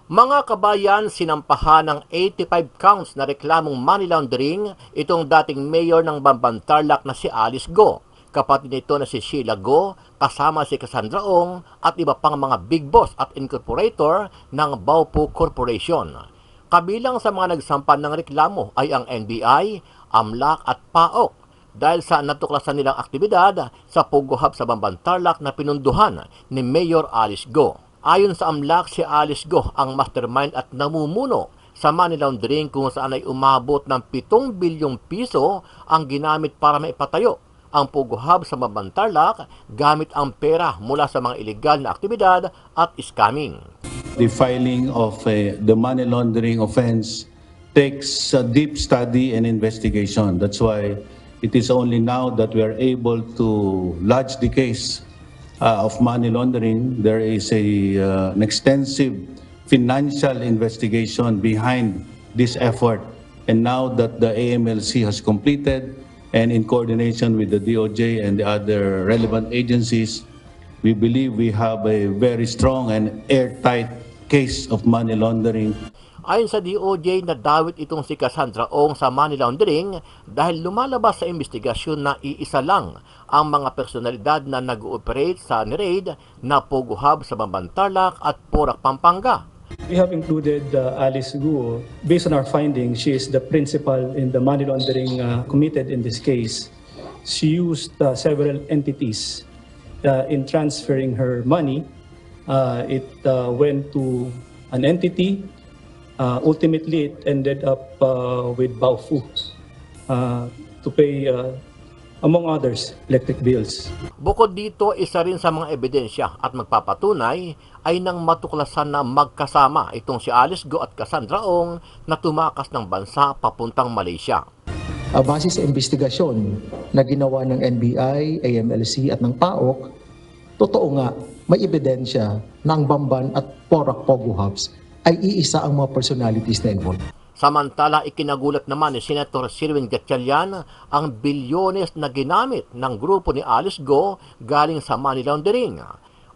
Mga kabayan, sinampahan ng 85 counts na reklamong money laundering itong dating mayor ng Bamban Tarlac na si Alice Go. Kapatid nito na si Sheila Go, kasama si Cassandra Ong at iba pang mga big boss at incorporator ng Baupu Corporation. Kabilang sa mga nagsampan ng reklamo ay ang NBI, AMLAC at PAOK dahil sa natuklasan nilang aktibidad sa Pogo Hub sa Bamban Tarlac na pinunduhan ni Mayor Alice Go. Ayon sa AMLAC, si Alice Go ang mastermind at namumuno sa money laundering kung saan ay umabot ng 7 bilyong piso ang ginamit para maipatayo ang Pogo Hub sa Bamban Tarlac gamit ang pera mula sa mga iligal na aktibidad at scamming. The filing of the money laundering offense takes a deep study and investigation. That's why it is only now that we are able to lodge the case of money laundering. There is an extensive financial investigation behind this effort. And now that the AMLC has completed, and in coordination with the DOJ and the other relevant agencies, we believe we have a very strong and airtight case of money laundering. Ayon sa DOJ, nadawit itong si Cassandra Ong sa money laundering dahil lumalabas sa investigasyon na iisa lang ang mga personalidad na nag-ooperate sa NRAID na Pogo Hub sa Bamban Tarlac at Porac, Pampanga. We have included Alice Guo. Based on our findings, she is the principal in the money laundering committed in this case. She used several entities in transferring her money. It went to an entity. Ultimately, it ended up with Baofu to pay, among others, electric bills. Bukod dito, isa rin sa mga ebidensya at magpapatunay ay nang matuklasan na magkasama itong si Alice Go at Cassandra Ong na tumakas ng bansa papuntang Malaysia. Base sa investigasyon na ginawa ng NBI, AMLC at ng PAOK, totoo nga may ebidensya na ang Bamban at Porac Pogo Hubs ay iisa ang mga personalities na involved. Samantala, ikinagulat naman ni Senator Sirwin Gatchalian ang bilyones na ginamit ng grupo ni Alice Go galing sa money laundering.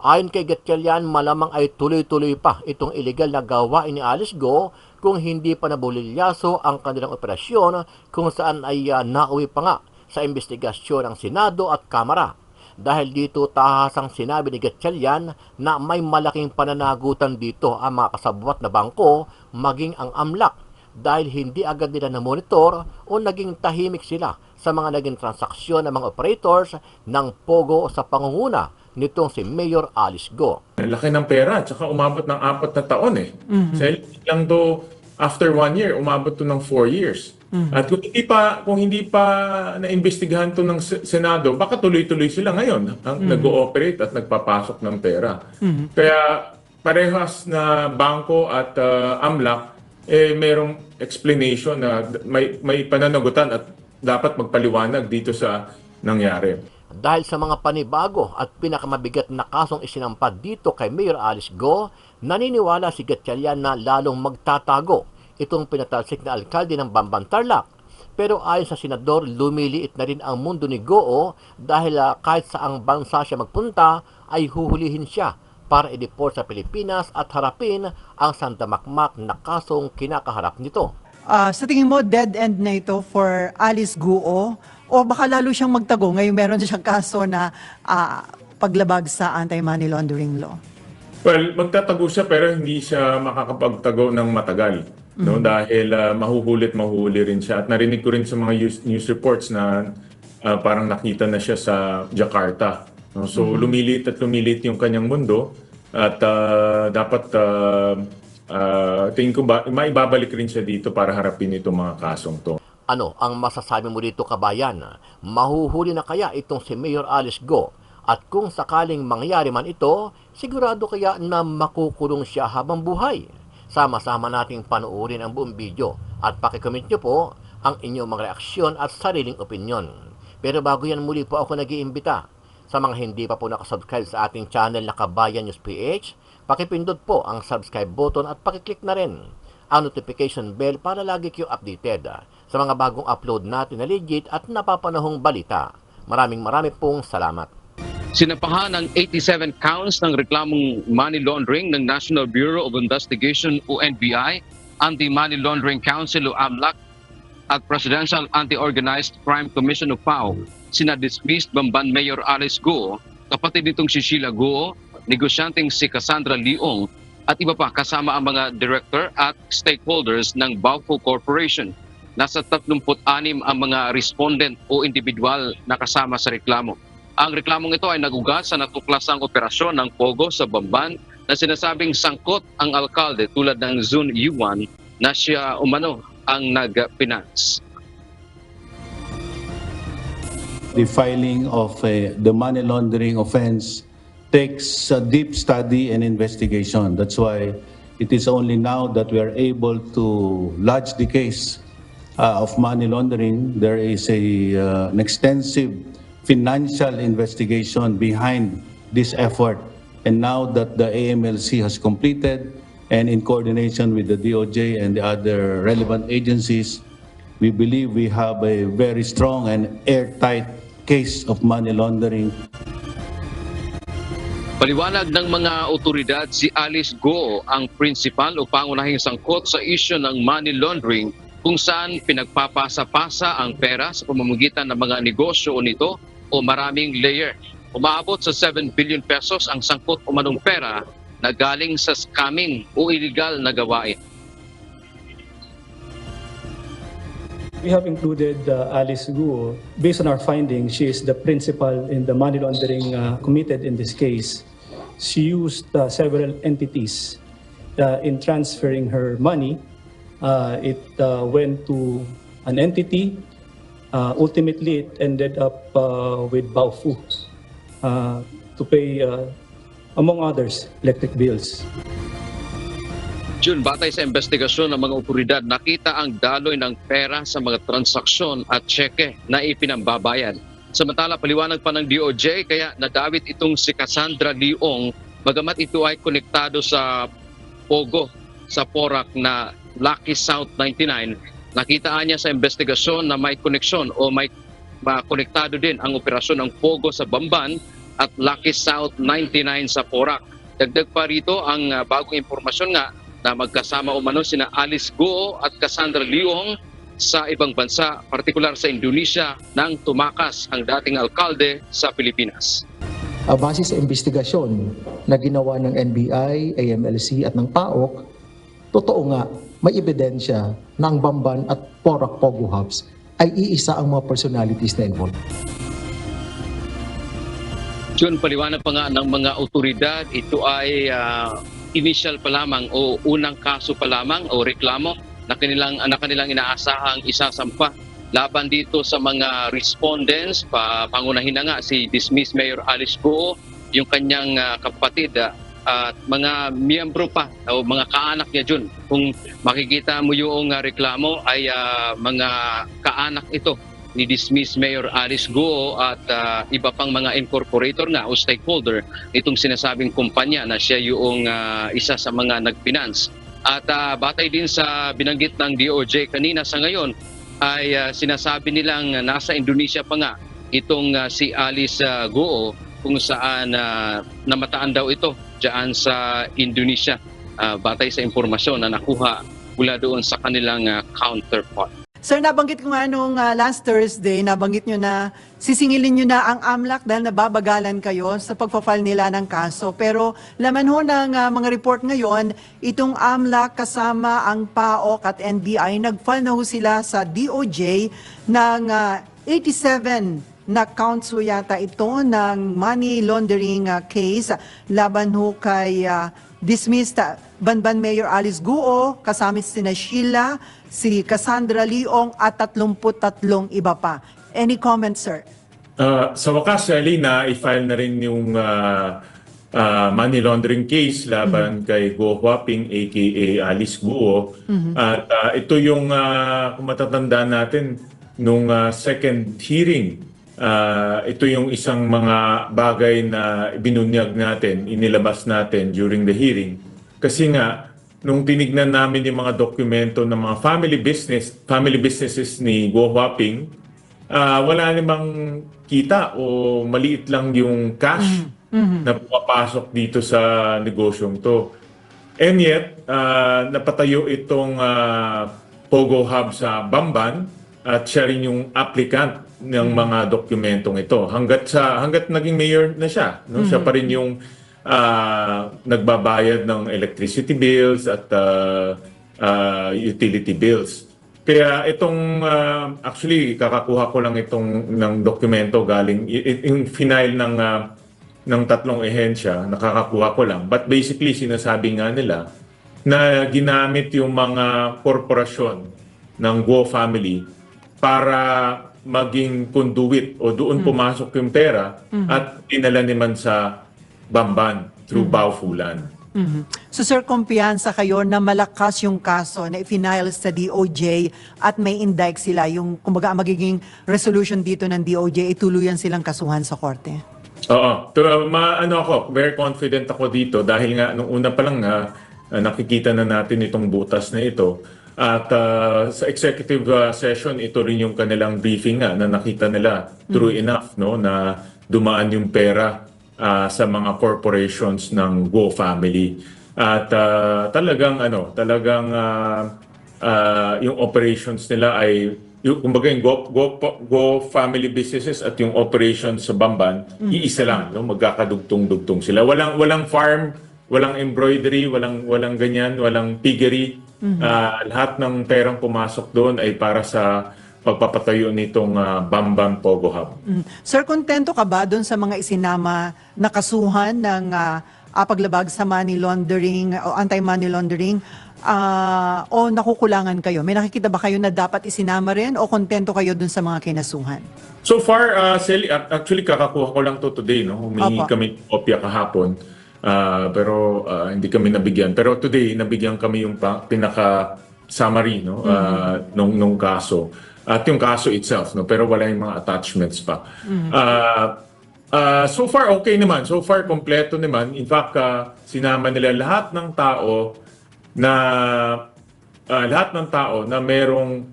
Ayon kay Gatchalian, malamang ay tuloy-tuloy pa itong illegal na gawain ni Alice Go kung hindi pa nabulilyaso ang kanilang operasyon kung saan ay nauwi pa nga sa investigasyon ng Senado at Kamara. Dahil dito tahasang sinabi ni Gatchalian na may malaking pananagutan dito ang mga kasabwat na bangko maging ang AMLAC dahil hindi agad nila na-monitor o naging tahimik sila sa mga naging transaksyon ng mga operators ng Pogo sa pangunguna nitong si Mayor Alice Go. Laki ng pera, tsaka umabot ng 4 na taon eh. Sa lang do, after 1 year, umabot to ng 4 years. At kung hindi pa naimbestigahan to ng Senado, baka tuloy-tuloy sila ngayon nag-ooperate at nagpapasok ng pera. Kaya parehas na bangko at AMLAC, merong explanation na may pananagutan at dapat magpaliwanag dito sa nangyari. Dahil sa mga panibago at pinakamabigat na kasong isinampad dito kay Mayor Alice Go, naniniwala si Gatchalian na lalong magtatago itong pinatalsik na alkalde ng Bamban Tarlac. Pero ayon sa senador, lumiliit na rin ang mundo ni Go dahil kahit saang bansa siya magpunta ay huhulihin siya para i-deport sa Pilipinas at harapin ang sandamakmak na kasong kinakaharap nito. Sa tingin mo, dead end na ito for Alice Guo o baka lalo siyang magtago ngayon meron siyang kaso na paglabag sa anti-money laundering law? Well, magtatago siya pero hindi siya makakapagtago ng matagal. No? Dahil mahuhuli rin siya. At narinig ko rin sa mga news reports na parang nakita na siya sa Jakarta. No? So lumilit yung kanyang mundo at dapat tingin ko maibabalik rin siya dito para harapin itong mga kasong to. Ano ang masasabi mo dito, kabayan? Mahuhuli na kaya itong si Mayor Alice Go? At kung sakaling mangyari man ito, sigurado kaya na makukulong siya habang buhay? Sama-sama nating panoorin ang buong video at pakicomment nyo po ang inyong mga reaksyon at sariling opinyon. Pero bago yan, muli po ako nag-iimbita sa mga hindi pa po nakasubscribe sa ating channel na Kabayan News PH, pakipindot po ang subscribe button at pakiclick na rin ang notification bell para lagi kayo updated sa mga bagong upload natin na legit at napapanahong balita. Maraming pong salamat. Sinampahan ng 87 counts ng reklamong money laundering ng National Bureau of Investigation o NBI, Anti-Money Laundering Council o AMLAC at Presidential Anti-Organized Crime Commission o PAO, sina dismissed Bamban Mayor Alice Guo, kapatid nitong si Sheila Guo, negosyanteng si Cassandra Leong at iba pa kasama ang mga director at stakeholders ng Baofu Corporation. Nasa 36 ang mga respondent o individual na kasama sa reklamo. Ang reklamong ito ay nagugat sa natuklasang operasyon ng Pogo sa Bamban na sinasabing sangkot ang alkalde tulad ng Zun Yuan na siya umano ang nag-finance. The filing of the money laundering offense takes a deep study and investigation. That's why it is only now that we are able to lodge the case of money laundering. There is an extensive financial investigation behind this effort. And now that the AMLC has completed and in coordination with the DOJ and the other relevant agencies, we believe we have a very strong and airtight case of money laundering. Paliwanag ng mga otoridad, si Alice Guo ang principal o pangunahing sangkot sa isyu ng money laundering kung saan pinagpapasa-pasa ang pera sa pamamagitan ng mga negosyo o nito o maraming layer. Umaabot sa 7 billion pesos ang sangkot o manong pera na galing sa scamming o illegal na gawain. We have included Alice Guo. Based on our findings, she is the principal in the money laundering committed in this case. She used several entities in transferring her money. It went to an entity. Ultimately, it ended up with Baofu to pay, among others, electric bills. Jun, batay sa investigasyon ng mga otoridad, nakita ang daloy ng pera sa mga transaksyon at tseke na ipinambabayad. Samantala, paliwanag pa ng DOJ, kaya nadawit itong si Cassandra Leong, bagamat ito ay konektado sa Pogo, sa Porac na Lucky South 99, nakitaan niya sa investigasyon na may koneksyon o may konektado din ang operasyon ng Pogo sa Bamban at Lucky South 99 sa Porac. Dagdag pa rito ang bagong impormasyon nga na magkasama umano sina Alice Guo at Cassandra Leong sa ibang bansa, partikular sa Indonesia, nang tumakas ang dating alkalde sa Pilipinas. Base sa investigasyon na ginawa ng NBI, AMLC at ng PAOK, totoo nga may ebidensya na ang Bamban at Porac Pogo Hubs ay iisa ang mga personalities na involved. Jun, paliwanag pa nga ng mga otoridad, ito ay initial pa lamang o unang kaso pa lamang o reklamo na kanilang inaasahang isasampa laban dito sa mga respondents. Pangunahin na nga si dismissed Mayor Alice Guo, yung kanyang kapatid at mga miyembro pa o mga kaanak niya Jun. Kung makikita mo yung reklamo ay mga kaanak ito ni dismissed Mayor Alice Guo at iba pang mga incorporator nga o stakeholder itong sinasabing kumpanya na siya yung isa sa mga nag-finance. At batay din sa binanggit ng DOJ kanina, sa ngayon ay sinasabi nilang nasa Indonesia pa nga itong si Alice Guo, kung saan namataan daw ito diyan sa Indonesia batay sa impormasyon na nakuha mula doon sa kanilang counterpart. Sir, nabanggit ko nga nung last Thursday, nabanggit nyo na sisingilin nyo na ang AMLAC dahil nababagalan kayo sa pagpa-file nila ng kaso. Pero laman ho ng mga report ngayon, itong AMLAC kasama ang PAOK at NBI, nag-file na ho sila sa DOJ ng 87 na counts ho yata ito ng money laundering case laban ho kay dismissed Bamban Mayor Alice Guo, kasama sina Sheila, si Cassandra Leong at 33 iba pa. Any comments, sir? Sa wakas, Alina, i-file na rin yung money laundering case laban kay Guo Huaping aka Alice Guo. At ito yung kung matatandaan natin nung second hearing, ito yung isang mga bagay na binunyag natin, inilabas natin during the hearing. Kasi nga, nung tinignan namin yung mga dokumento ng mga family businesses ni Guo Huaping, wala namang kita o maliit lang yung cash na pumapasok dito sa negosyong to. And yet, napatayo itong Pogo Hub sa Bamban at siya rin yung applicant ng mga dokumentong ito. Hanggat naging mayor na siya, no? Siya pa rin yung nagbabayad ng electricity bills at utility bills. Kaya itong, actually, kakakuha ko lang itong ng dokumento galing, yung final ng tatlong ehensya, nakakakuha ko lang. But basically, sinasabi nga nila na ginamit yung mga korporasyon ng Guo family para maging conduit o doon pumasok yung pera at dinala naman sa Bamban through Baofulan. So sir, kumpiyansa kayo na malakas yung kaso na i-file sa DOJ at may indict sila, yung kumbaga ang magiging resolution dito ng DOJ, ituluyan silang kasuhan sa korte? Oo. Very confident ako dito dahil nga nung una pa lang nakikita na natin itong butas na ito. At sa executive session, ito rin yung kanilang briefing na nakita nila true enough, no, na dumaan yung pera sa mga corporations ng Guo family. At talagang yung operations nila ay kumbaga yung Guo family businesses at yung operations sa Bamban, iisa lang, no, magkakadugtong-dugtong sila. Walang farm, walang embroidery, walang ganyan, walang piggery. Lahat ng perang pumasok doon ay para sa pagpapatayo nitong Bamban Pogo Hub. Sir, kontento ka ba doon sa mga isinama na kasuhan ng paglabag sa money laundering o anti-money laundering o nakukulangan kayo? May nakikita ba kayo na dapat isinama rin o kontento kayo doon sa mga kinasuhan? So far, Sally, actually kakakuha ko lang to today. No? Humingi kami kopya kahapon. Pero hindi kami nabigyan. Pero today, nabigyan kami yung pinaka-summary, no? nung kaso. At yung kaso itself, no? Pero wala yung mga attachments pa. So far, okay naman. So far, kompleto naman. In fact, sinama nila lahat ng tao na merong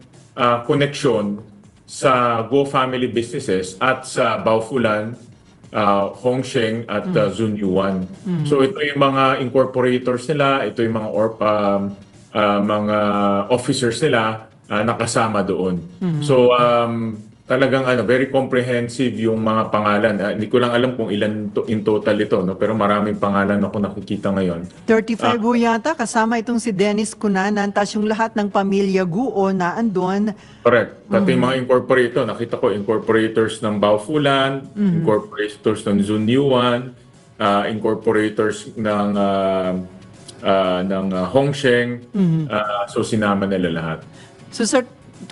connection sa Guo family businesses at sa Baofulan, Hongsheng at Zunyuan. So ito yung mga incorporators nila, ito yung mga officers nila nakasama doon. So talagang very comprehensive yung mga pangalan. Hindi ko lang alam kung ilan in total ito, no? Pero maraming pangalan ako nakikita ngayon. 35 ho yata, kasama itong si Dennis Cunanan, tas yung lahat ng pamilya Guo na andun. Correct. Pati yung mga incorporator, nakita ko incorporators ng Baofulan, incorporators ng Zunyuan, incorporators ng Hongsheng. So sinama nila lahat. So sir,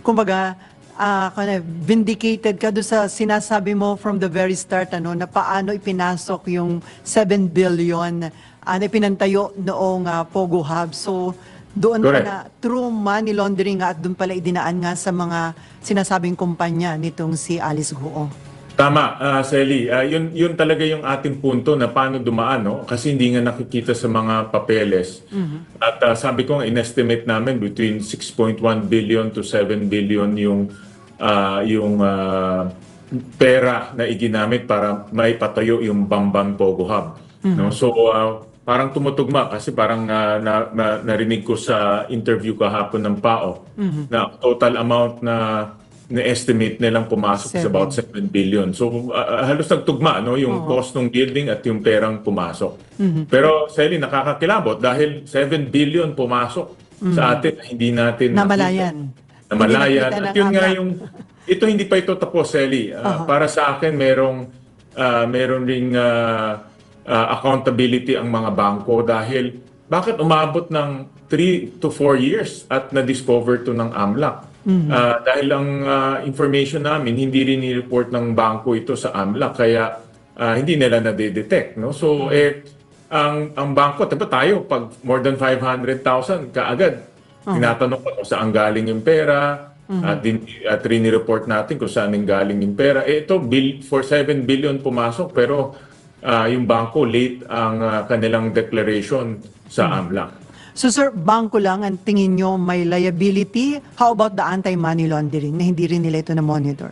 kumbaga, vindicated ka doon sa sinasabi mo from the very start, na paano ipinasok yung 7 billion na pinantayo noong Pogo Hub. So doon pa na true money laundering at doon pala idinaan nga sa mga sinasabing kumpanya nitong si Alice Guo. Tama, Sally. Yun talaga yung ating punto na paano dumaan, no? Kasi hindi nga nakikita sa mga papeles. At sabi ko, in-estimate namin between 6.1 billion to 7 billion yung pera na iginamit para maipatayo yung Bamban Pogo Hub. No? So, parang tumutugma kasi parang narinig ko sa interview kahapon ng PAO na total amount na estimate nilang pumasok is about 7 billion. So halos nagtugma, no, yung cost ng building at yung perang pumasok. Pero Sally, nakakakilabot dahil 7 billion pumasok sa atin, hindi natin Namalayan. At yun nga yung ito hindi pa ito tapos, Sally. Para sa akin meron ring accountability ang mga bangko dahil bakit umabot ng 3 to 4 years at na-discover to ng AMLAC? Dahil ang information namin, hindi rin ni-report ng bangko ito sa AMLAC, kaya hindi nila na-detect. No? So, ang bangko, diba tayo, pag more than 500,000, kaagad, tinatanong ko kung saan galing yung pera, at rini-report natin kung saan galing yung pera. Ito, for 7 billion pumasok, pero yung bangko, late ang kanilang declaration sa AMLAC. So sir, bangko lang ang tingin nyo may liability? How about the anti-money laundering na hindi rin nila ito na-monitor?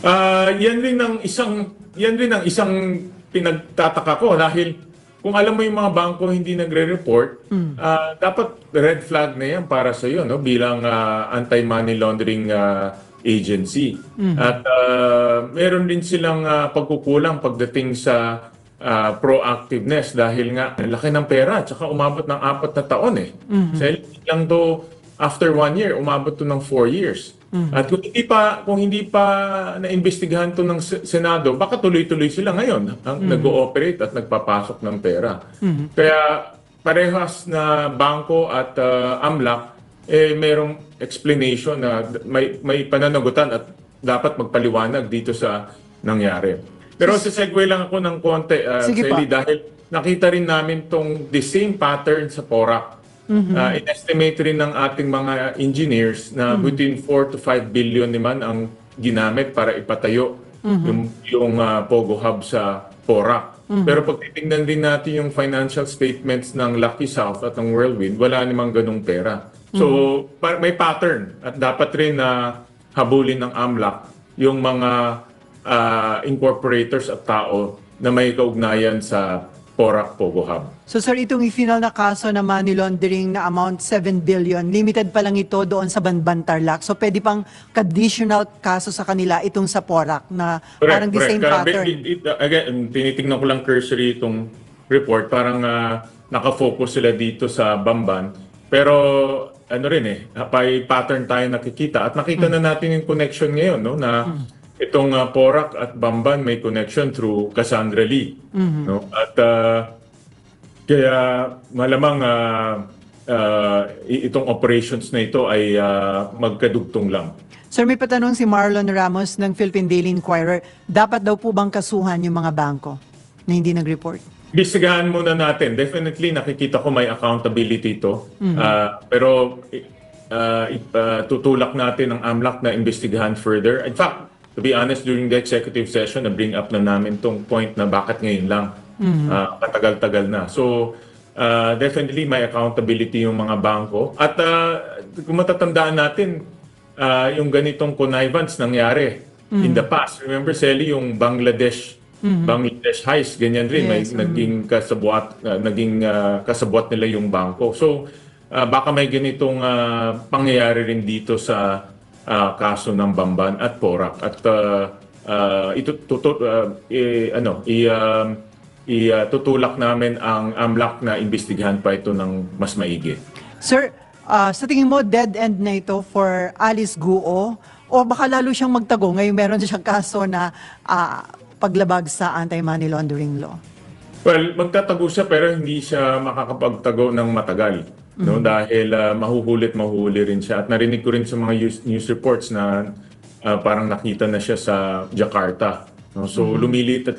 Yan rin ang isang pinagtataka ko dahil kung alam mo yung mga bangko hindi nagre-report, dapat red flag na yan para sa iyo, no, bilang anti-money laundering agency. At meron din silang pagkukulang pagdating sa proactiveness dahil nga laki ng pera at saka umabot ng 4 na taon eh. Sa lang to after 1 year, umabot to ng 4 years. At kung hindi pa naimbestigahan to ng Senado, baka tuloy-tuloy sila ngayon nag-ooperate at nagpapasok ng pera. Kaya parehas na bangko at AMLAC, mayroong explanation na may pananagutan at dapat magpaliwanag dito sa nangyari. Pero segue lang ako ng konti, Sige Sally, pa. dahil nakita rin namin the same pattern sa PORAC. In-estimate rin ng ating mga engineers na between 4 to 5 billion naman ang ginamit para ipatayo yung Pogo Hub sa PORAC. Pero pag titingnan din natin yung financial statements ng Lucky South at ng Whirlwind, wala namang ganung pera. So may pattern at dapat rin na habulin ng AMLAC yung mga incorporators at tao na may kaugnayan sa PORAC Pogo Hub. So sir, itong final na kaso na money laundering na amount 7 billion, limited pa lang ito doon sa Banban Tarlac. So pwede pang additional kaso sa kanila itong sa PORAC na parang the same pattern. Again, tinitingnan ko lang cursory itong report. Parang nakafocus sila dito sa Bamban. Pero ano rin may pattern tayo nakikita. At nakita na natin yung connection ngayon, no, na itong PORAC at Bamban may connection through Cassandra Lee. No? At kaya malamang itong operations na ito ay magkadugtong lang. Sir, may patanong si Marlon Ramos ng Philippine Daily Inquirer. Dapat daw po bang kasuhan yung mga bangko na hindi nag-report? Bisigahan muna natin. Definitely nakikita ko may accountability ito. Pero tutulak natin ang AMLAC na investigahan further. In fact, to be honest, during the executive session, na-bring up na namin tong point na bakit ngayon lang. Katagal-tagal na. So, definitely may accountability yung mga bangko. At kung matatandaan natin, yung ganitong connivance nangyari in the past. Remember, Sally, yung Bangladesh heist, ganyan rin. May naging kasabwat nila yung bangko. So, baka may ganitong pangyayari rin dito sa kaso ng Bamban at PORAC at tutulak namin ang AMLAC na imbestigahan pa ito ng mas maigi. Sir, sa tingin mo dead end na ito for Alice Guo o baka lalo siyang magtago ngayon meron siyang kaso na paglabag sa anti-money laundering law? Well, magtatago siya pero hindi siya makakapagtago ng matagal. No, dahil mahuhuli rin siya. At narinig ko rin sa mga news reports na parang nakita na siya sa Jakarta. No? So lumilit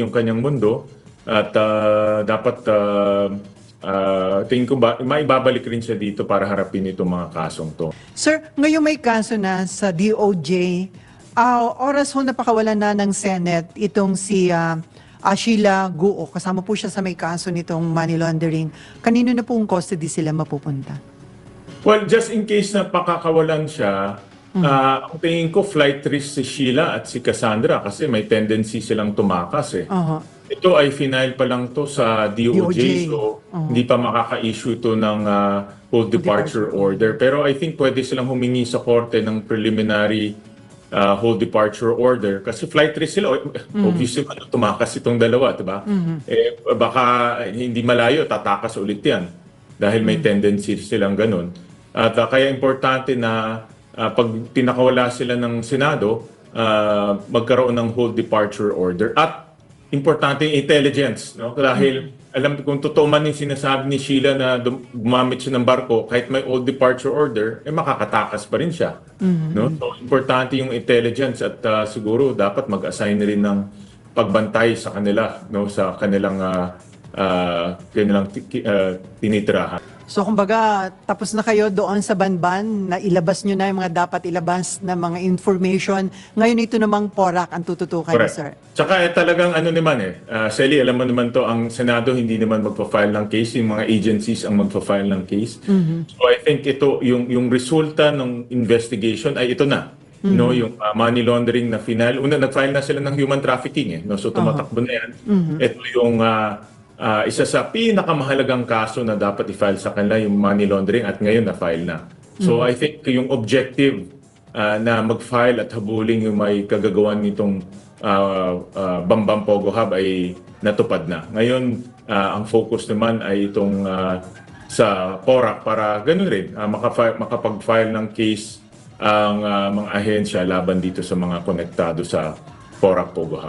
yung kanyang mundo at dapat tingin ko maibabalik rin siya dito para harapin itong mga kasong to. Sir, ngayon may kaso na sa DOJ. Oras ho napakawalan na ng Senate itong si Sheila Guo, kasama po siya sa may kaso nitong money laundering. Kanino na pong custody sila mapupunta? Well, just in case na pakakawalan siya, ang tingin ko flight risk si Sheila at si Cassandra kasi may tendency silang tumakas . Ito ay final pa lang to sa DOJ, so hindi pa makaka-issue to ng hold departure order. Pero I think pwede silang humingi sa korte ng preliminary hold departure order kasi flight risk sila. Obviously, tumakas itong dalawa, diba? Baka hindi malayo, tatakas ulit yan dahil may tendency silang ganun. At kaya importante na pag tinakawala sila ng Senado, magkaroon ng hold departure order. At importante yung intelligence, no? Dahil alam kung totoo man yung sinasabi ni Sheila na gumamit siya ng barko, kahit may hold departure order, makakatakas pa rin siya. No? So, importante yung intelligence at siguro dapat mag-assign rin ng pagbantay sa kanila, no? Sa kanilang tinitirahan. So kumbaga, tapos na kayo doon sa Banban na ilabas nyo na yung mga dapat ilabas na mga information. Ngayon ito namang PORAC ang tututukan, sir. Tsaka talagang ano naman Sally, alam mo naman to, ang Senado hindi naman magpa-file ng case, yung mga agencies ang magpa-file ng case. So I think ito, yung resulta ng investigation ay ito na. no, yung money laundering na final. Una, nag-file na sila ng human trafficking no, so tumatakbo na yan. Ito yung isa sa pinakamahalagang kaso na dapat i-file sa kanila, yung money laundering, at ngayon na-file na. So I think yung objective na mag-file at habulin yung may kagagawan nitong Bambang Pogo Hub ay natupad na. Ngayon, ang focus naman ay itong sa PORAC para ganun rin, makapag-file ng case ang mga ahensya laban dito sa mga konektado sa PORAC Pogo Hub.